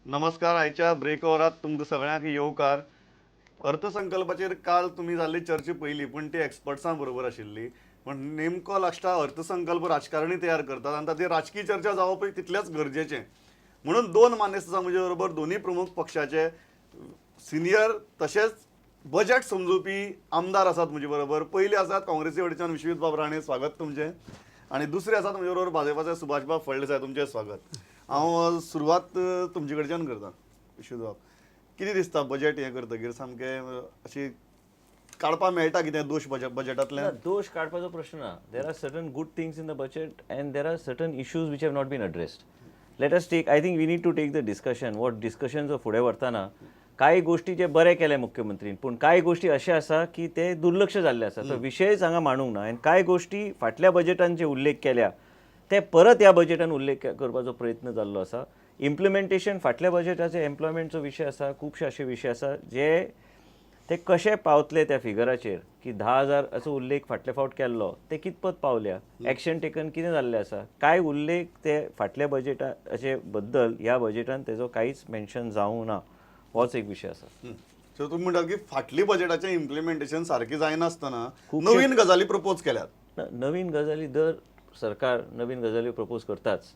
नमस्कार. आयच्या ब्रेक ओवरात तुमकां सगळ्यांक येवकार. अर्थसंकल्पाचेर काल तुमी जाल्ली चर्चा पयली, पण ती एक्सपर्ट्सां बरोबर आशिल्ली. पण नेमको लास्टाक अर्थसंकल्प राजकारणी तयार करतात आनी ताचेर राजकीय चर्चा जावपूय तितलेंच गरजेचें. म्हणून दोन मानेस्त आसा म्हजे बरोबर, दोन्ही प्रमुख पक्षाचे सिनियर तशेंच बजेट समजूपी आमदार आसात म्हजे बरोबर. पयले आसात काँग्रेसी वटेच्यान विश्वजीत राणे, स्वागत तुमचें. आणि दुसरे आसात म्हजे बरोबर भाजपाचे सुभाषबाब फळदेसाय, तुमचें स्वागत. हांव सुरवात तुमचे कडच्यान करता. विश्वजीत बाब, कितें दिसता बजेट हें करतकीर सामकें अशी काडपाक मेळटा कितें दोश बजेटांतल्यान? दोष काढपाचो प्रश्न ना. There are certain good things in the budget and there are certain issues which have not been addressed. Let us take, I think we need to take the discussion. What discussion फुडें व्हरतना कांय गोष्टी जे बरे केले मुख्यमंत्रीन, पूण कांय गोष्टी अशा आसा की ते दुर्लक्ष जाल्ले आसा. तो विशयच हांगा मांडूंक ना. आनी कांय गोष्टी फाटल्या बजेटान जे उल्लेख केल्या ते परत ह्या बजेटान उल्लेख करपाचो प्रयत्न जाल्लो आसा. इम्प्लिमेंटेशन फाटल्या बजेटाचे एम्प्लॉयमेंटचो विशय आसा, खुबशे असे विशय आसा जे ते कशे पावतले त्या फिगराचेर, की 10,000 असो उल्लेख फाटल्या फावट केल्लो ते कितपत पावल्या, एक्शन टेकन कितें जाल्लें आसा. कांय उल्लेख ते फाटल्या बजेटाचे बद्दल ह्या बजेटान तेजो कांयच मेन्शन जावंक ना. होच एक विशय आसा. सो तुमी म्हणटात की फाटली बजेटाचें इम्प्लिमेंटेशन सारकें जायनासतना नवीन गजाली प्रपोज केल्यात. नवीन गजाली दर सरकार नवीन गजाली प्रपोज करताच.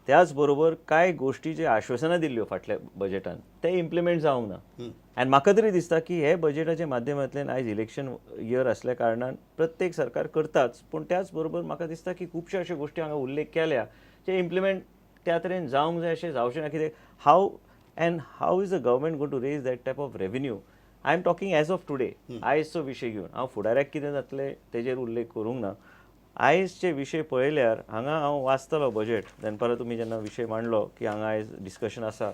त्याच बरोबर कांय गोष्टी जे आश्वासनां दिल्ल्यो फाटल्या बजेटान ते इम्प्लिमेंट जावंक ना. आनी म्हाका तरी दिसता की हे बजेटाच्या माध्यमांतल्यान आयज इलेक्शन इयर आसल्या कारणान प्रत्येक सरकार करताच, पूण त्याच बरोबर म्हाका दिसता की खुबशे अशे गोष्टी हांगा उल्लेख केल्या जे इम्प्लिमेंट त्या तरेन जावंक जाय अशें जावचें ना. कितें how is the government going to raise that type of revenue. I am talking as of today. आयजचो विशय घेवन हांव फुडाऱ्याक कितें जातलें तेजेर उल्लेख करूंक ना. आयजचे विशय पळयल्यार हांगा हांव वाचतलो बजेट दनपारां तुमी जेन्ना विशय मांडलो की हांगा आयज डिस्कशन आसा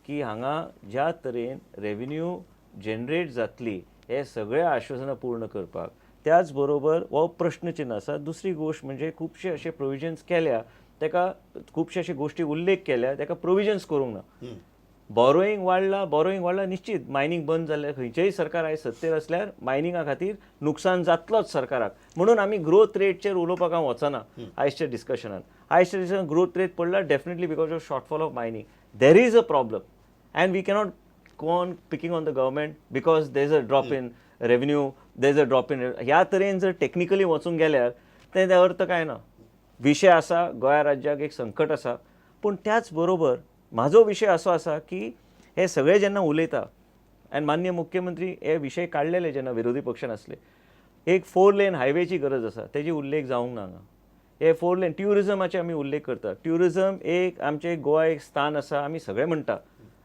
की हांगा ज्या तरेन रेव्हेन्यू जनरेट जातली हे सगळे आश्वासनां पूर्ण करपाक, त्याच बरोबर हो प्रश्नचिन्ह आसा. दुसरी गोष्ट म्हणजे खुबशे अशे प्रोविजन्स केल्या, ताका खुबशे अशे गोष्टी उल्लेख केल्या ताका प्रोविजन्स करूंक ना. बॉरोईंग वाडला निश्चित. मायनींग बंद जाल्लें खंयचेय सरकार आयज सत्तेर असल्यार मायनिंगा खातीर नुकसान जातलोच सरकाराक. म्हणून आमी ग्रोथ रेटचेर उलोवपाक हांव वचना आयजच्या डिस्कशनान. आयजच्या डिस्कशनान ग्रोथ रेट पडला definitely because of shortfall of mining. There is a problem and we cannot go on picking on the government because there is a drop in revenue, there is a drop in. ह्या तरेन जर technically वचूंक गेल्यार तें अर्थ काय ना. विशय आसा, गोंय राज्याक एक संकट आसा, पूण त्याच बरोबर म्हाजो विशय असो आसा की हे सगळे जेन्ना उलयता आनी माननीय मुख्यमंत्री हे विशय काडलेले जेन्ना विरोधी पक्षान आसले, एक 4 लेन हायवेची गरज आसा तेजी उल्लेख जावंक ना. हे 4 लेन ट्युरिजमाचे आमी उल्लेख करता. ट्युरिजम एक आमचे गोवा एक स्थान आसा. आमी सगळे म्हणटा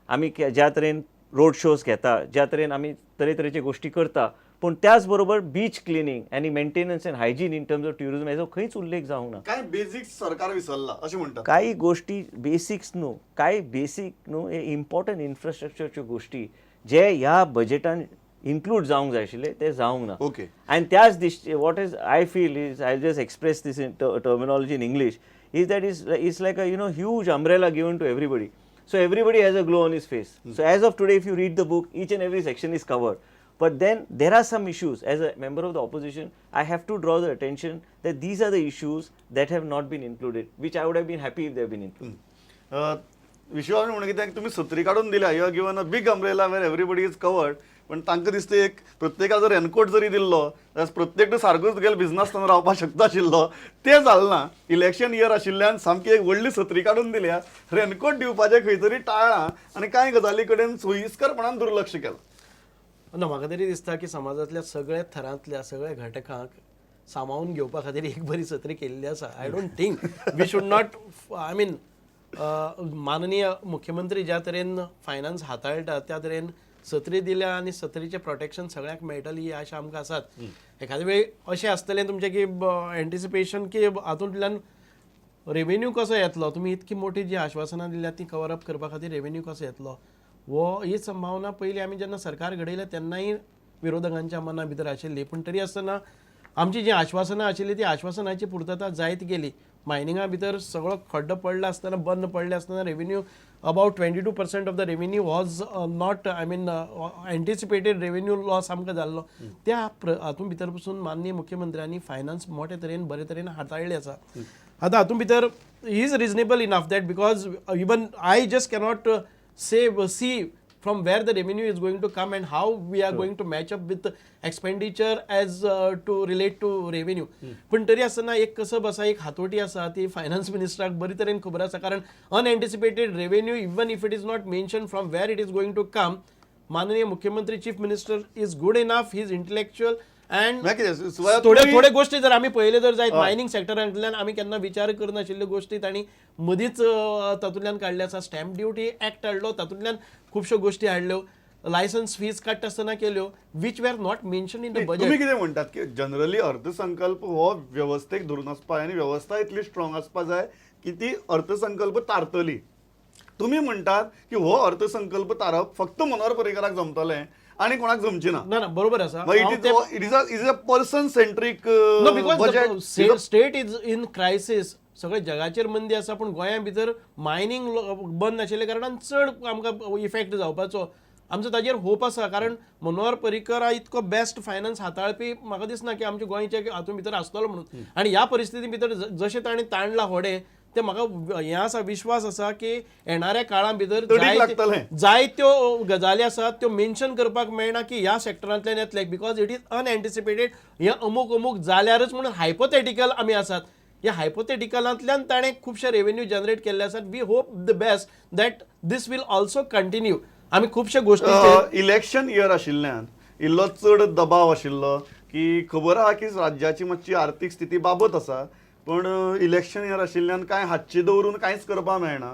आमी ज्या तरेन रोड शोज घेता, ज्या तरेन आमी तरेतरेचे गोष्टी करता, पूण त्याच बरोबर बीच क्लिनिंग आनी maintenance and hygiene in terms of tourism हेजो खंयच उल्लेख जावंक ना. काय बेसिक्स सरकार विसरला अशें म्हणटात. काही गोष्टी बेसिक्स न्हू, काही बेसिक न्हू, हे इम्पॉर्टंट इन्फ्रास्ट्रक्चरच्यो गोष्टी जे ह्या बजेटान इन्क्लूड जावंक जाय आशिल्ले ते जावंक ना. ओके. आनी त्याच दिश्टी what is I feel is I just express this in terminology in English is that is like a huge umbrella given to everybody. So everybody has a glow on his face. So as of today, if you read the book, each and every section is covered. But then there are some issues. As a member of the opposition, I have to draw the attention that these are the issues that have not been included, which I would have been happy if they have been included. विश्वास म्हणून कित्याक तुमी सत्री काडून दिल्या, you are given a big umbrella where everybody is covered. पण तांकां दिसता एक प्रत्येकाक जर रेनकोट जरी दिल्लो जाल्यार प्रत्येक सारकोच तुगेलो बिझनस ताणें रावपाक शकता आशिल्लो. तें जालें ना. इलेक्शन इयर आशिल्ल्यान सामकी एक व्हडली सत्री काडून दिल्या, रेनकोट दिवपाचें खंय तरी टाळ्ळां आनी कांय गजाली कडेन सोयीस्करपणान दुर्लक्ष केलां. ना म्हाका तरी दिसता की समाजातल्या सगळ्या थरांतल्या सगळ्या घटकांक सामावून घेवपा खातीर एक बरी सत्री केल्ली आसा. I don't think we should not, I mean माननीय मुख्यमंत्री ज्या तरेन फायनान्स हाताळटा त्या तरेन सत्री दिल्या आनी सत्रीचें प्रोटेक्शन सगळ्यांक मेळटली ही आशा आमकां आसात. एखादे वेळी अशें आसतलें तुमचें की एंटिसिपेशन की हातूंतल्यान रेव्हेन्यू कसो येतलो, तुमी इतकी मोठी जी आश्वासनां दिल्यात ती कवर अप करपा खातीर रेव्हेन्यू कसो येतलो, वो ही संभावना पयलीं आमी जेन्ना सरकार घडयलें तेन्नाय विरोधकांच्या मना भितर आशिल्ली. पूण तरी आसतना आमची जी आश्वासनां आशिल्ली ती आश्वासनाची पुर्तता जायत गेली. मायनिंगा भितर सगळो खड्डो पडला आसतना, बंद पडले आसतना revenue about 22% of the revenue was not, I mean anticipated revenue loss आमकां जाल्लो. त्या हातूंत भितर पसून माननीय मुख्यमंत्र्यांनी फायनान्स मोठे तरेन बरे तरेन हाताळ्ळे आसा. आतां हातूंत भितर is reasonable enough that because even I just cannot see from where the revenue is going to come and how we are going to match up with expenditure as to relate to revenue. पण तरी असताना एक कसं बसा एक हातोटी असा ती फायनान्स मिनिस्टराक बरी तरेन खबर आसा कारण unanticipated revenue even if it is not mention from where it is going to come. माननीय मुख्यमंत्री chief minister is good enough, he is intellectual and थोडे गोष्टी जर आम्ही पहिले जर जायत मायनिंग सेक्टरांतल्यान आम्ही केन्ना विचार करनाशिल्ल्यो गोष्टी तांणी मदींच तातूंतल्यान काडल्या आसा. स्टॅम्प ड्युटी ऍक्ट हाडलो, तातूंतल्यान खुबश्यो गोष्टी हाडल्यो. लायसन्स फीज काडटा आसतना केल्यो which were not mention in the budget. तुम्ही कितें म्हणटात की जनरली अर्थसंकल्प हो व्यवस्थेक धरून आसपा आनी व्यवस्था इतली स्ट्रॉंग आसपा जाय की ती अर्थसंकल्प तारतली. तुम्ही म्हणटात की हो अर्थसंकल्प तारप फक्त मनोहर पर्रीकाराक जमतलें आणि कोणाक जमची ना. ना बरोबर आसा. It is a person centric because state is in crisis. सगळे जगाचेर मंदी आसा पण गोंया भितर मायनिंग बंद नाशिल्ल्या कारणान चड आमकां इफेक्ट जावपाचो आमचो ताजेर होप आसा. कारण मनोहर पर्रीकर हा इतको बेस्ट फायनान्स हाताळपी म्हाका दिसना की आमच्या गोंयच्या हातूंत भितर आसतलो म्हणून. आणि ह्या परिस्थिती भितर जशें ताणें ताणला होडे ते म्हाका हें आसा विश्वास आसा की येणाऱ्या काळा भितर जायत्यो गजाली आसात त्यो मेन्शन करपाक मेळना की ह्या सेक्टरांतल्यान येतले बिकॉज इट इज अनएंटिसिपेटेड. हे अमूक जाल्यारच म्हणून हायपोथेटिकल आमी आसात. ह्या हायपोथेटिकलांतल्यान ताणें खुबशे रेवेन्यू जनरेट केल्ले आसात. We hope the best that these will also continue. आमी खुबशे गोष्टी इलेक्शन इयर आशिल्ल्यान इल्लो चड दबाव आशिल्लो की खबर आहा की राज्याची मातशी आर्थीक स्थिती बाबत आसा पण इलेक्शन इयर आशिल्ल्यान कांय हातची दवरून कांयच करपाक मेळना.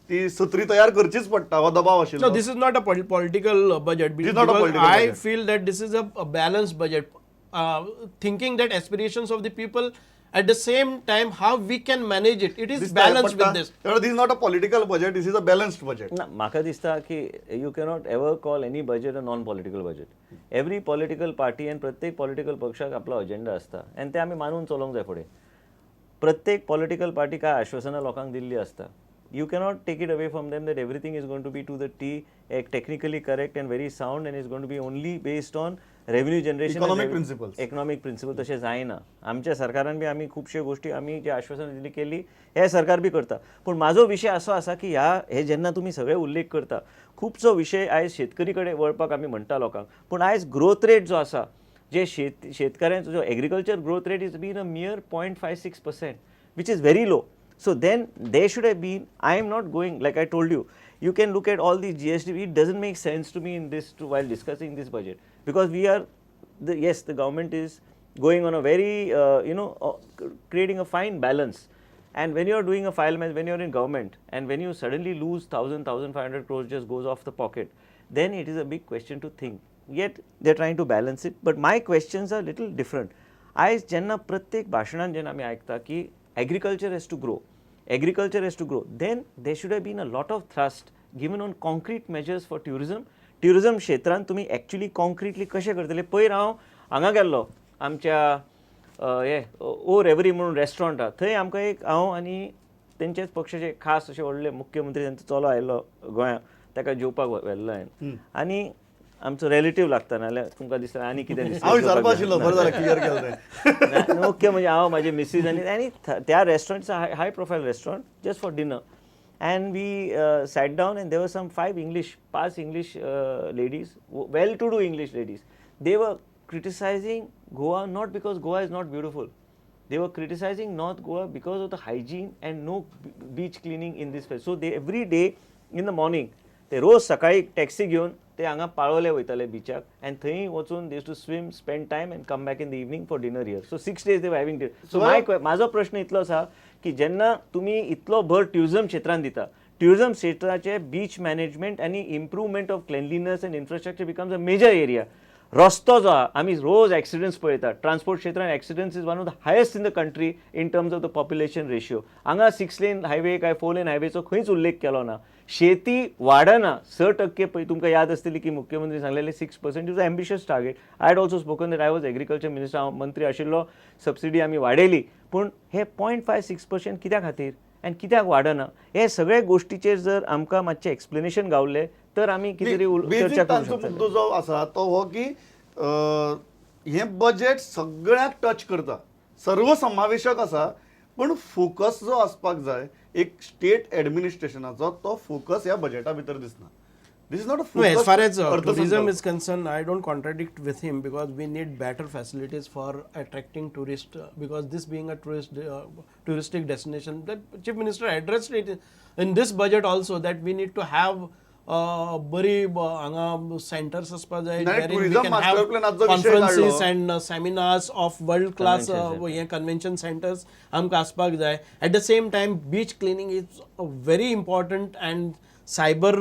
ती सत्री तयार करचीच पडटा हो दबाव आशिल्लो. This is not a political budget. I feel that this is a balance budget thinking that aspirations of the people at the same time how we can manage it. It is balanced with this. This is not a political budget, this is a balanced budget. ना म्हाका दिसता की you cannot ever call any budget a non-political budget. Every political party and प्रत्येक political पक्षाक आपलो agenda असता आणि ते आमी मानून चलोवंक जाय फुडें. प्रत्येक पॉलिटिकल पार्टी काय आश्वासनां लोकांक दिल्ली असता. You cannot take it away from them that everything is going to be to the T, technically correct and very sound and is going to be only based on revenue generation. Economic principles तशें जायना. आमच्या सरकारान बी आमी खुबशे गोष्टी आमी जे आश्वासनां दिल्ली केल्ली हे सरकार बी करता. पूण म्हाजो विशय असो आसा की हे जेन्ना तुमी सगळे उल्लेख करता खुबसो विशय आयज शेतकरी कडेन वळपाक आमी म्हणटा लोकांक पण आयज ग्रोथ रेट जो आसा जे शेतकऱ्यांचो जो agriculture growth rate is been a मियर 0.56% which is very low. So then they should have been, I am not going, like I told you, you can look at all these GST, it doesn't make sense to me in this while discussing this budget because we are, yes, the government is going on a very, creating a fine balance. And when you are doing a file match, when you are in government and when you suddenly lose 1,500 crores just goes off the pocket, then it is a big question to think. Yet they are trying to balance it. But my questions are little different. I jenna pratyek bhashanan jenna आमी आयकता की agriculture has to grow. Then there should have been a lot of thrust given on concrete measures for tourism. Tourism क्षेत्रांत तुम्ही actually concretely कशें करतले. पयर हांव हांगा गेल्लो आमच्या ओ रेवरी म्हणून रेस्टॉरंट आहा थंय आमकां एक हांव आनी तेंचेच पक्षाचे खास अशे व्हडले मुख्यमंत्री तांचो चलो आयल्लो गोंयांत ताका जेवपाक व्हेल्लो हांवें आनी आमचो रिलेटिव्ह लागता नाल्यार तुमकां दिसता आनी कितें दिसता मुख्य म्हणजे हांव म्हाजे मिसीस आनी त्या restaurant high profile restaurant just for dinner and we sat down and there were some 5 English ladies, well to do English ladies. They were criticizing Goa not because Goa is not beautiful. They were criticizing North Goa because of the hygiene and no beach cleaning in this place. So they every day in the morning ते रोज सकाळी taxi घेवन ते हांगा पाळोले वयताले बिचाक and थंय वचून they used to swim spend time and come back in the evening for dinner here. So 6 days they were having dinner. So म्हाजो प्रश्न इतलो आसा की जेन्ना तुमी इतलो भर ट्युरिझम क्षेत्रांत दिता ट्युरिझम क्षेत्राचे बीच मॅनेजमेंट आनी improvement of cleanliness and infrastructure becomes a major area. रस्तो जो आहा आमी रोज एक्सिडेंट्स पळयता. ट्रान्सपोर्ट क्षेत्रांत accidents is one of the highest in the country in terms of the population ratio. हांगा 6 lane हायवे काय 4 lane हायवेचो खंयच उल्लेख केलो ना. शेती वाडना 6% पळय. तुमकां याद आसतली की मुख्यमंत्री सांगलेले 6% is a ambitious target. I had also spoken that I was agriculture minister. हांव मंत्री आशिल्लो सबसिडी आमी वाडयली पूण हे 0.56% कित्या खातीर आनी कित्याक वाडना हे सगळे गोष्टीचेर जर आमकां मातशें एक्सप्लेनेशन गावले तर आमी कितें तरी चर्चा करूं शकता. मुद्दो जो आसा तो हो की हे बजेट सगळ्याक टच करता सर्वसमावेशक आसा पण फोकस जो आसपाक जाय एक स्टेट ऍडमिनिस्ट्रेशनाचो तो फोकस ह्या बजेटा भितर दिसना. This is not a No, as far as focus tourism is concerned, I don't contradict with him because we need better facilities for attracting tourists. Because this being a touristic destination, the chief minister addressed it in this budget also that we need to have बरी हांगा centres आसपा जाय नाही, wherein we tourism can master have plan आजचो विषय conferences काडलो. and seminars of world class convention centers आमकां आसपाक जाय. At the same time, beach cleaning is very important and cyber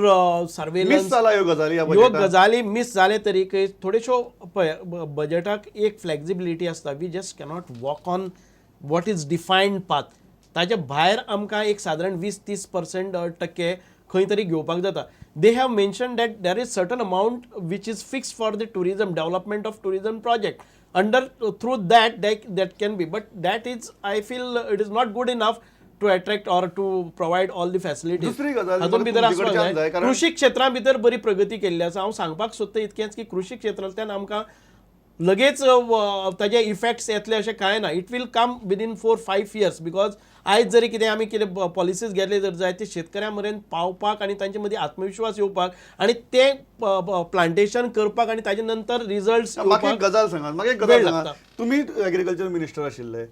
surveillance miss जाला ह्यो गजाली ह्या ह्यो बजेटान. गजाली मिस जाले तरीके थोड्योश्यो पळय बजेटाक एक फ्लेक्झिबिलिटी आसता. We just cannot walk on what is defined path. ताच्या भायर आमकां एक सादारण 20-30% खंय तरी घेवपाक जाता. They have mention that there is certain amount which is fix for the tourism development of tourism project under through that can be, but that is, I feel it is not good enough to attract or to provide all the facilities. दुसरी गजाल हातूंत भितर तुमचे आसपाक कडच्यान जाय. जाय, कारण- कृषी क्षेत्रां भितर बरी प्रगती केल्ली आसा. हांव सांगपाक सोदता इतकेंच की कृषी क्षेत्रांतल्यान आमकां लगेच ताजे इफेक्ट्स येतले अशें कांय ना. It will come within 4-5 years because आयज जरी कितें आमी कितें पॉलिसीज घेतले जर जाय ते शेतकऱ्यां मेरेन पावपाक आनी तांचे मदीं आत्मविश्वास येवपाक आनी ते प्लांटेशन करपाक आनी ताजे नंतर रिजल्ट्स म्हाका एक गजाल सांगात, म्हाका एक गजाल वेळ सांगात. लागता. तुम्ही एग्रीकल्चर मिनिस्टर आशिल्ले.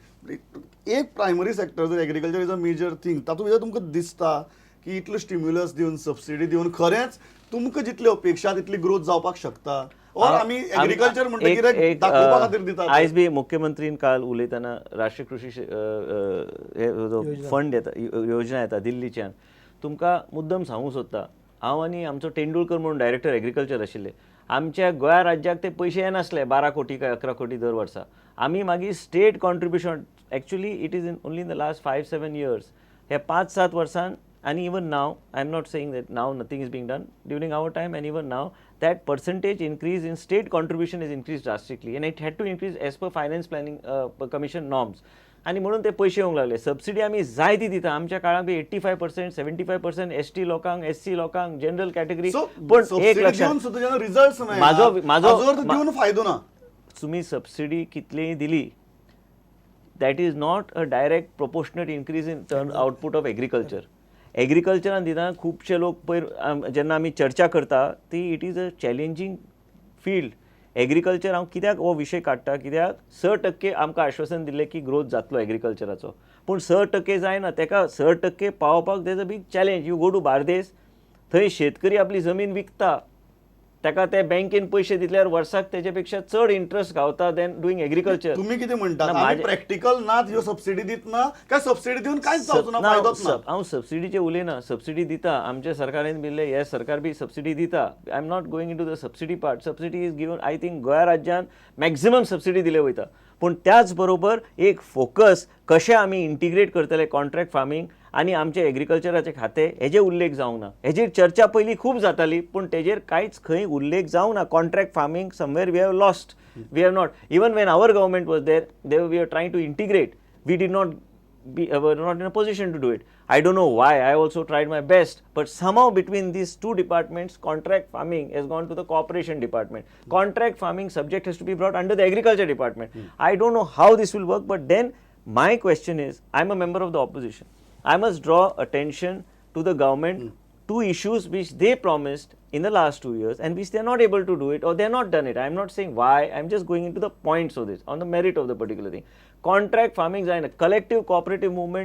एक प्रायमरी सेक्टर जर agriculture is a major thing, तातूंत भितर तुमकां दिसता की इतलो स्टिम्युलस दिवन सबसिडी दिवन खरेंच तुमकां जितली अपेक्षा तितली ग्रोथ जावपाक शकता, और आमी एग्रीकल्चर म्हणटा कितें दाखोवपा खातीर दितात. आयज बी मुख्यमंत्रीन काल उलयतना राष्ट्रीय कृषी फंड येता, योजना येता दिल्लीच्यान, तुमकां मुद्दम सांगूंक सोदता. हांव आनी आमचो तेंडुलकर म्हणून डायरेक्टर एग्रीकल्चर आशिल्ले. आमच्या गोंया राज्याक ते पयशे येनासले 12 कोटी काय 11 कोटी दर वर्सा. आमी मागीर state contribution actually it is only in the last 5-7 years. हे 5-7 वर्सान and even now, I'm not saying that now nothing is being done, during our time and even now, that percentage increase in state contribution is increased drastically, and it had to increase as per finance planning commission norms. आणि म्हणून ते पयशे येवंक लागले. Subsidy आमी जाय ती दिता. आमच्या काळाक बी 85%, 75% ST लोकांक, SC लोकांक, जनरल कॅटेगरी. पण एक लक्षात, रिझल्ट माझो दिवन फायदो ना. तुम्ही सबसिडी कितलीय दिली, that is not a direct proportionate increase in turn output of agriculture. एग्रीकल्चरान दिता खुबशे लोक पयर जेन्ना आमी चर्चा करता ती it is a challenging field. Agriculture हांव कित्याक हो विशय काडटा, कित्याक 6% आमकां आश्वासन दिल्लें की ग्रोथ जातलो एग्रीकल्चराचो, पूण 6% जायना. ताका 6% पावोवपाक that's a big challenge. You go to Bardez, थंय शेतकरी आपली जमीन विकता, ताका ते बँकेन पयशे दितल्यार वर्साक तेजे पेक्षा चड इंट्रस्ट गावता देन डुईंग एग्रीकल्चर. तुम्ही कितें म्हणटा, प्रॅक्टिकल नात ह्यो सबसिडी दितना काय सबसिडी दिवन कांयच जावचो ना, फायदोच ना. हांव सबसिडीचे उलयना. सबसिडी दिता, आमच्या सरकारान दिल्ले, हे सरकार बी सबसिडी दिता. I am not going into the subsidy part. Subsidy is given, I think गोंया राज्यान मॅक्झिमम सबसिडी दिले वयता. पूण त्याच बरोबर एक फोकस कशें आमी इंटिग्रेट करतले कॉन्ट्रॅक्ट फार्मींग आनी आमचे एग्रीकल्चराचे खाते, हेजे उल्लेख जावंक ना. हेजेर चर्चा पयलीं खूब जाताली, पूण तेजेर कांयच खंय उल्लेख जावंक ना. Contract farming somewhere we have lost. We have not, even when our government was there we are trying to integrate. We did not were not in a position to do it. I don't know why. I also tried my best, but somehow between these two departments, contract farming has gone to the cooperation department. Contract farming subject has to be brought under the agriculture department. I don't know how this will work, but then my question is, I'm a member of the opposition. I must draw attention to the government to issues which they promised in the last 2 years and which they are not able to do it, or they are not done it. I am not saying why. I am just going into the points of this, on the merit of the particular thing. Contract farming is a collective cooperative movement